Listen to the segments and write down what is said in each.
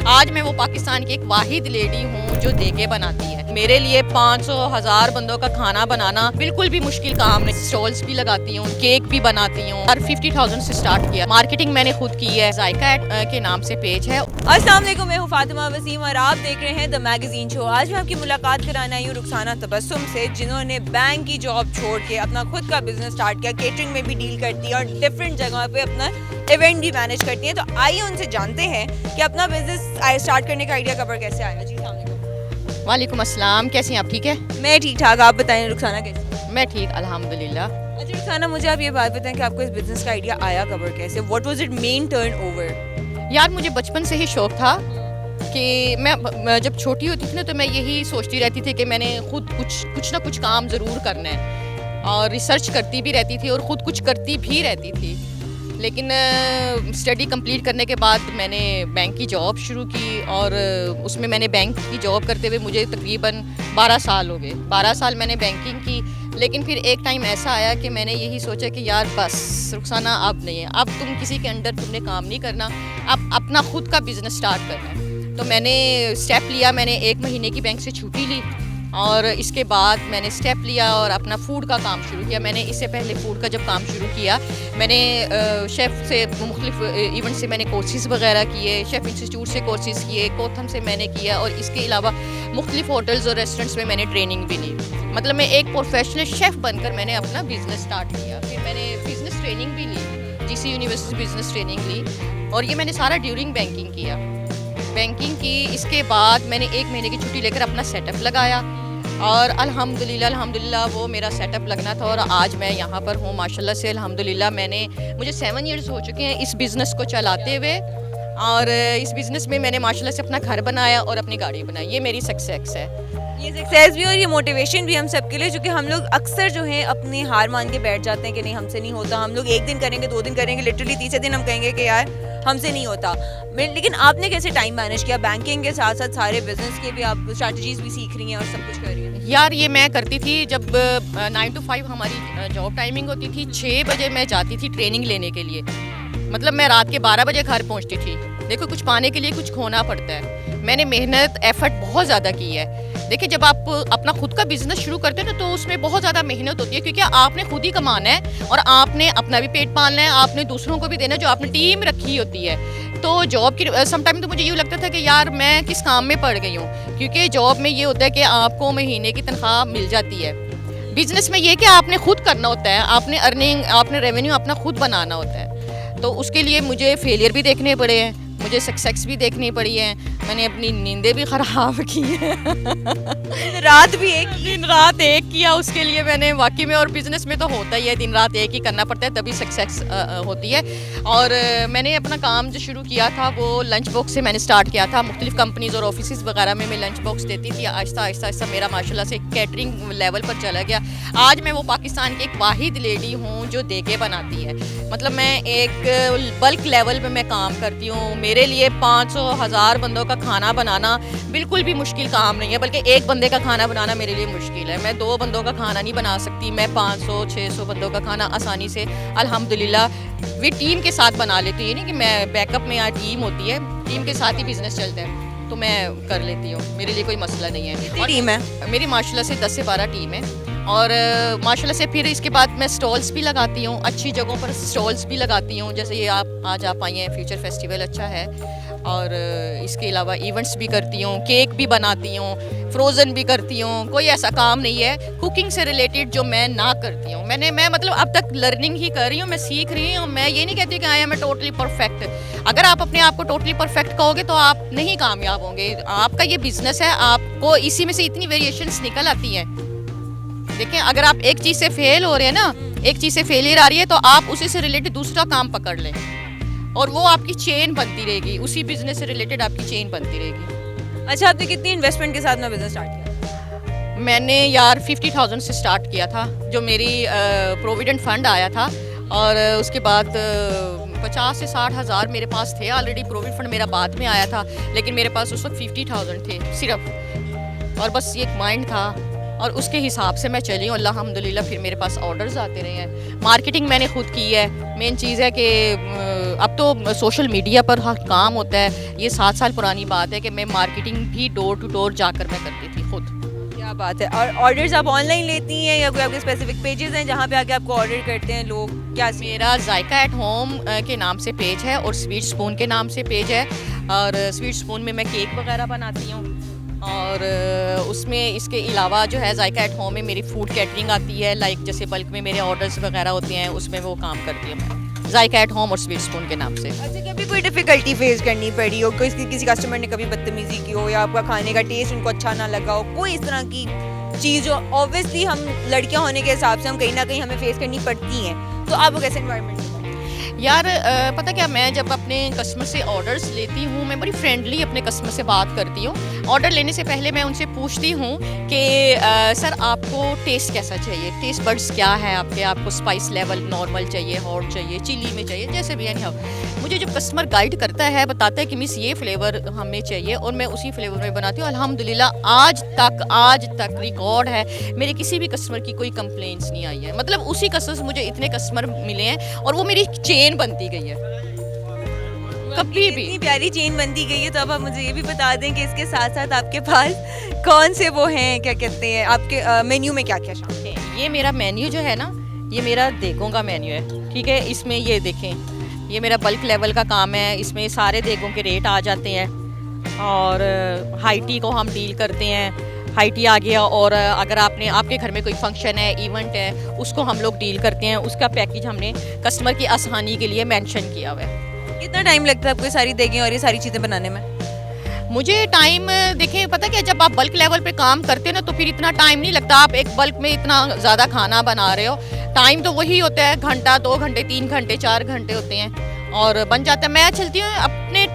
आज मैं वो पाकिस्तान की एक वाहिद लेडी हूँ जो देगे बनाती है। मेरे लिए 500,000 बंदों का खाना बनाना बिल्कुल भी मुश्किल काम नहीं। स्टॉल्स भी लगाती हूँ, केक भी बनाती हूँ और 50,000 से स्टार्ट किया। मार्केटिंग मैंने खुद की है, जायका के नाम से पेज है। अस्सलाम वालेकुम, मैं हूँ फातिमा वसीम और आप देख रहे हैं द मैगजीन शो। आज मैं आपकी मुलाकात कराना आई हूँ रुखसाना तबस्सुम से, जिन्होंने बैंक की जॉब छोड़ के अपना खुद का बिजनेस स्टार्ट किया। केटरिंग में भी डील करती है और डिफरेंट जगह पे अपना इवेंट भी मैनेज करती है। तो आइए उनसे जानते हैं कि अपना बिजनेस स्टार्ट करने का आइडिया कब कैसे आया। जी अस्सलाम वालेकुम। वालेकुम अस्सलाम, कैसी हैं आप? ठीक है, मैं ठीक ठाक, आप बताएं रुखसाना कैसे? मैं ठीक अल्हम्दुलिल्लाह। अच्छा रुखसाना, मुझे आप ये बात बताएं कि आपको इस बिजनेस का आइडिया आया कब और कैसे? What was it main turn over? यार मुझे बचपन से ही शौक था कि मैं जब छोटी होती थी ना तो मैं यही सोचती रहती थी कि मैंने खुद कुछ ना कुछ काम ज़रूर करना है और रिसर्च करती भी रहती थी और ख़ुद कुछ करती भी रहती थी। लेकिन स्टडी कंप्लीट करने के बाद मैंने बैंक की जॉब शुरू की और उसमें मैंने बैंक की जॉब करते हुए मुझे तकरीबन 12 साल हो गए। 12 साल मैंने बैंकिंग की। लेकिन फिर एक टाइम ऐसा आया कि मैंने यही सोचा कि यार बस रुखसाना अब नहीं है, अब तुम किसी के अंडर तुमने काम नहीं करना, अब अपना खुद का बिज़नेस स्टार्ट करना है। तो मैंने स्टेप लिया, मैंने 1 महीने की बैंक से छुट्टी ली और इसके बाद मैंने स्टेप लिया और अपना फूड का काम शुरू किया। मैंने इससे पहले फूड का जब काम शुरू किया, मैंने शेफ़ से मुख्तलिफ इवेंट से मैंने कोर्सेज़ वगैरह किए, शेफ़ इंस्टीट्यूट से कोर्सेज़ किए, कोथम से मैंने किया और इसके अलावा मुख्तलिफ होटल्स और रेस्टोरेंट्स में मैंने ट्रेनिंग भी ली। मतलब मैं एक प्रोफेशनल शेफ़ बनकर मैंने अपना बिज़नेस स्टार्ट किया। फिर मैंने बिज़नेस ट्रेनिंग भी ली, GC यूनिवर्सिटी बिज़नेस ट्रेनिंग ली और ये मैंने सारा ड्यूरिंग बैंकिंग किया। बैंकिंग की, इसके बाद मैंने 1 महीने की छुट्टी लेकर अपना सेटअप लगाया और अल्हम्दुलिल्लाह वो मेरा सेटअप लगना था और आज मैं यहाँ पर हूँ माशाल्लाह से। अल्हम्दुलिल्लाह मुझे 7 इयर्स हो चुके हैं इस बिज़नेस को चलाते हुए और इस बिज़नेस में मैंने माशाल्लाह से अपना घर बनाया और अपनी गाड़ी बनाई। ये मेरी सक्सेस है। ये सक्सेस भी और ये मोटिवेशन भी हम सबके लिए, क्योंकि हम लोग अक्सर जो है अपनी हार मान के बैठ जाते हैं कि नहीं हमसे नहीं होता। हम लोग 1 दिन करेंगे, 2 दिन करेंगे, लिटरली तीसरे दिन हम कहेंगे कि यार हमसे नहीं होता। लेकिन आपने कैसे टाइम मैनेज किया? बैंकिंग के साथ साथ सारे बिजनेस के भी आप स्ट्रैटेजीज भी सीख रही हैं और सब कुछ कर रही हैं। यार ये मैं करती थी जब 9 to 5 हमारी जॉब टाइमिंग होती थी। 6 बजे मैं जाती थी ट्रेनिंग लेने के लिए, मतलब मैं रात के 12 बजे घर पहुंचती थी। देखो कुछ पाने के लिए कुछ खोना पड़ता है। मैंने मेहनत एफर्ट बहुत ज़्यादा की है। देखिए जब आप अपना खुद का बिजनेस शुरू करते हैं ना तो उसमें बहुत ज़्यादा मेहनत होती है, क्योंकि आपने खुद ही कमाना है और आपने अपना भी पेट पालना है, आपने दूसरों को भी देना है, जो आपने टीम रखी होती है। तो जॉब की समटाइम तो मुझे यूँ लगता था कि यार मैं किस काम में पड़ गई हूँ, क्योंकि जॉब में ये होता है कि आपको महीने की तनख्वाह मिल जाती है। बिजनेस में ये कि आपने खुद करना होता है, आपने अर्निंग, आपने रेवेन्यू अपना खुद बनाना होता है। तो उसके लिए मुझे फेलियर भी देखने पड़े हैं, मुझे सक्सेस भी देखनी पड़ी है। मैंने अपनी नींदें भी ख़राब की हैं रात भी दिन रात एक किया उसके लिए मैंने वाकई में। और बिज़नेस में तो होता ही है, दिन रात एक ही करना पड़ता है तभी सक्सेस होती है। और मैंने अपना काम जो शुरू किया था वो लंच बॉक्स से मैंने स्टार्ट किया था। मुख्तलिफ कंपनीज़ और ऑफिस वगैरह में मैं लंच बॉक्स देती थी। आहिस्ता आहिस्ता मेरा माशाल्लाह से कैटरिंग लेवल पर चला गया। आज मैं वो पाकिस्तान की एक वाहिद लेडी हूँ जो देगे बनाती है। मतलब मैं एक बल्क लेवल पर मैं काम करती हूँ। मेरे लिए 500,000 बंदों का खाना बनाना बिल्कुल भी मुश्किल काम नहीं है, बल्कि एक बंदे का खाना बनाना मेरे लिए मुश्किल है। मैं 2 बंदों का खाना नहीं बना सकती, मैं 500-600 बंदों का खाना आसानी से अल्हम्दुलिल्लाह वी टीम के साथ बना लेती हूँ। नहीं कि मैं बैकअप में यहाँ टीम होती है, टीम के साथ ही बिजनेस चलता है तो मैं कर लेती हूँ, मेरे लिए कोई मसला नहीं है। टीम है मेरी माशाल्लाह से 10 से 12 टीम है और माशाल्लाह से फिर इसके बाद मैं स्टॉल्स भी लगाती हूँ, अच्छी जगहों पर स्टॉल्स भी लगाती हूँ। जैसे ये आज आप आई हैं, फ्यूचर फेस्टिवल अच्छा है। और इसके अलावा इवेंट्स भी करती हूँ, केक भी बनाती हूँ, फ्रोज़न भी करती हूँ। कोई ऐसा काम नहीं है कुकिंग से रिलेटेड जो मैं ना करती हूँ। मैं मतलब अब तक लर्निंग ही कर रही हूँ, मैं सीख रही हूँ। मैं ये नहीं कहती कि आई एम टोटली परफेक्ट। अगर आप अपने आप को टोटली परफेक्ट कहोगे तो आप नहीं कामयाब होंगे। आपका ये बिज़नेस है, आपको इसी में से इतनी वेरिएशंस निकल आती हैं। देखिए अगर आप एक चीज़ से फेल हो रहे हैं ना, एक चीज़ से फेलियर आ रही है, तो आप उसी से रिलेटेड दूसरा काम पकड़ लें और वो आपकी चेन बनती रहेगी, उसी बिजनेस से रिलेटेड आपकी चेन बनती रहेगी। अच्छा, आपने कितनी इन्वेस्टमेंट के साथ में बिजनेस स्टार्ट किया? मैंने यार 50,000 से स्टार्ट किया था, जो मेरी प्रोविडेंट फंड आया था और उसके बाद 50 से 60,000 मेरे पास थे ऑलरेडी। प्रोविडेंट फंड मेरा बाद में आया था, लेकिन मेरे पास उस वक्त 50,000 थे सिर्फ, और बस ये एक माइंड था और उसके हिसाब से मैं चली हूँ। अल्हम्दुलिल्लाह फिर मेरे पास ऑर्डर्स आते रहे हैं। मार्केटिंग मैंने खुद की है। मेन चीज़ है कि अब तो सोशल मीडिया पर हाँ काम होता है। ये 7 साल पुरानी बात है कि मैं मार्केटिंग भी डोर टू डोर जाकर मैं करती थी खुद। क्या बात है। और ऑर्डर्स आप ऑनलाइन लेती हैं या कोई आपके स्पेसिफिक पेजेस हैं जहाँ पे आके आपको ऑर्डर करते हैं लोग? क्या मेरा जायका एट होम के नाम से पेज है और स्वीट स्पून के नाम से पेज है। और स्वीट स्पून में मैं केक वगैरह बनाती हूँ, और उसमें इसके अलावा जो है जायका एट होम में मेरी फूड कैटरिंग आती है, लाइक जैसे बल्क में मेरे ऑर्डर्स वगैरह होते हैं, उसमें वो काम करती हूँ मैं जायका एट होम और स्वीट स्पून के नाम से। अच्छा, कभी कोई डिफिकल्टी फेस करनी पड़ी हो, कोई किसी कस्टमर ने कभी बदतमीजी की हो या आपका खाने का टेस्ट उनको अच्छा ना लगा हो, कोई इस तरह की चीज़ जो ऑब्वियसली हम लड़कियां होने के हिसाब से हम कहीं ना कहीं हमें फेस करनी पड़ती हैं, तो आप वो कैसे एनवायरनमेंट? यार पता क्या, मैं जब अपने कस्टमर से ऑर्डर्स लेती हूँ मैं बड़ी फ्रेंडली अपने कस्टमर से बात करती हूँ। ऑर्डर लेने से पहले मैं उनसे पूछती हूँ कि सर आपको टेस्ट कैसा चाहिए, टेस्ट बड्स क्या है आपके, आपको स्पाइस लेवल नॉर्मल चाहिए, हॉट चाहिए, चिली में चाहिए, जैसे भी यानी मुझे जब कस्टमर गाइड करता है, बताता है कि मिस ये फ्लेवर हमें चाहिए और मैं उसी फ्लेवर में बनाती हूँ। अल्हम्दुलिल्लाह आज तक रिकॉर्ड है, मेरे किसी भी कस्टमर की कोई कंप्लेंट्स नहीं आई है। मतलब उसी कस्टमर से मुझे इतने कस्टमर मिले हैं और वो मेरी चेन बनती गई है कभी भी। इतनी प्यारी चेन बनती गई है, तो अब आप मुझे ये भी बता दें कि इसके साथ साथ आपके पास कौन से वो हैं, क्या कहते हैं, आपके मेन्यू में क्या क्या शामिल है? ये मेरा मेन्यू जो है ना, ये मेरा देगों का मेन्यू है, ठीक है। इसमें ये देखें, ये मेरा बल्क लेवल का काम है, इसमें सारे देगों के रेट आ जाते हैं और हाई टी को हम डील करते हैं। हाई टी आ गया, और अगर आपके घर में कोई फंक्शन है, इवेंट है, उसको हम लोग डील करते हैं। उसका पैकेज हमने कस्टमर की आसानी के लिए मेंशन किया हुआ है। कितना टाइम लगता है आपको सारी देगें और ये सारी चीज़ें बनाने में? मुझे टाइम देखें, पता क्या, जब आप बल्क लेवल पे काम करते हो ना तो फिर इतना टाइम नहीं लगता। आप एक बल्क में इतना ज़्यादा खाना बना रहे हो, टाइम तो वही होता है, घंटा, 2 घंटे, 3 घंटे, 4 घंटे होते हैं और बन जाता है। मैं चलती हूँ अपने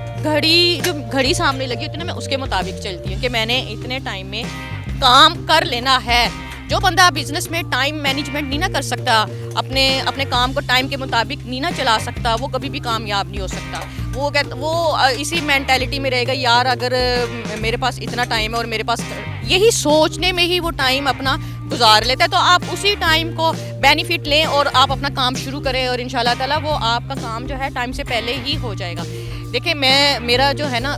जो घड़ी सामने लगी होती है ना, मैं उसके मुताबिक चलती हूँ कि मैंने इतने टाइम में काम कर लेना है। जो बंदा बिजनेस में टाइम मैनेजमेंट नहीं ना कर सकता, अपने काम को टाइम के मुताबिक नहीं ना चला सकता, वो कभी भी कामयाब नहीं हो सकता। वो इसी मेंटालिटी में रहेगा, यार अगर मेरे पास इतना टाइम है और मेरे पास, यही सोचने में ही वो टाइम अपना गुजार लेता है। तो आप उसी टाइम को बेनिफिट लें और आप अपना काम शुरू करें और इंशाल्लाह ताला वो आपका काम जो है टाइम से पहले ही हो जाएगा। देखिए मेरा जो है ना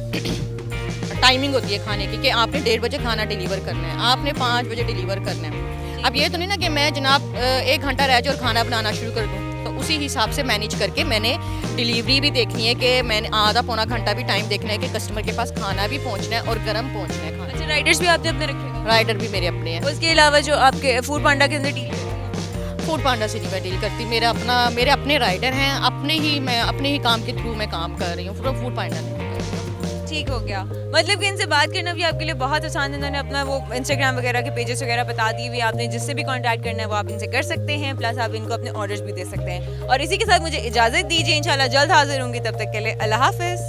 टाइमिंग होती है खाने की कि आपने 1:30 बजे खाना डिलीवर करना है, आपने 5 बजे डिलीवर करना है। अब ये तो नहीं ना कि मैं जनाब 1 घंटा रह जाए और खाना बनाना शुरू कर दूँ। तो उसी हिसाब से मैनेज करके मैंने डिलीवरी भी देखनी है कि मैंने आधा पौना घंटा भी टाइम देखना है कि कस्टमर के पास खाना भी पहुँचना है और गर्म पहुँचना है खाना। अच्छा, राइडर्स भी आपने अपने रखे हैं? राइडर भी मेरे अपने हैं। उसके अलावा जो आपके फूड पांडा के अंदर डील, फूड पांडा से नहीं मैं डील करती, मेरे अपने राइडर हैं, मैं अपने ही काम के थ्रू मैं काम कर रही हूँ, फूड पांडा नहीं। ठीक हो गया। मतलब कि इनसे बात करना भी आपके लिए बहुत आसान है। इन्होंने अपना वो इंस्टाग्राम वगैरह के पेजेस वगैरह बता दिए हुए, आपने जिससे भी कांटेक्ट करना है वो आप इनसे कर सकते हैं, प्लस आप इनको अपने ऑर्डर्स भी दे सकते हैं। और इसी के साथ मुझे इजाज़त दीजिए, इंशाल्लाह जल्द हाजिर होंगी, तब तक के लिए अल्लाह हाफिज़।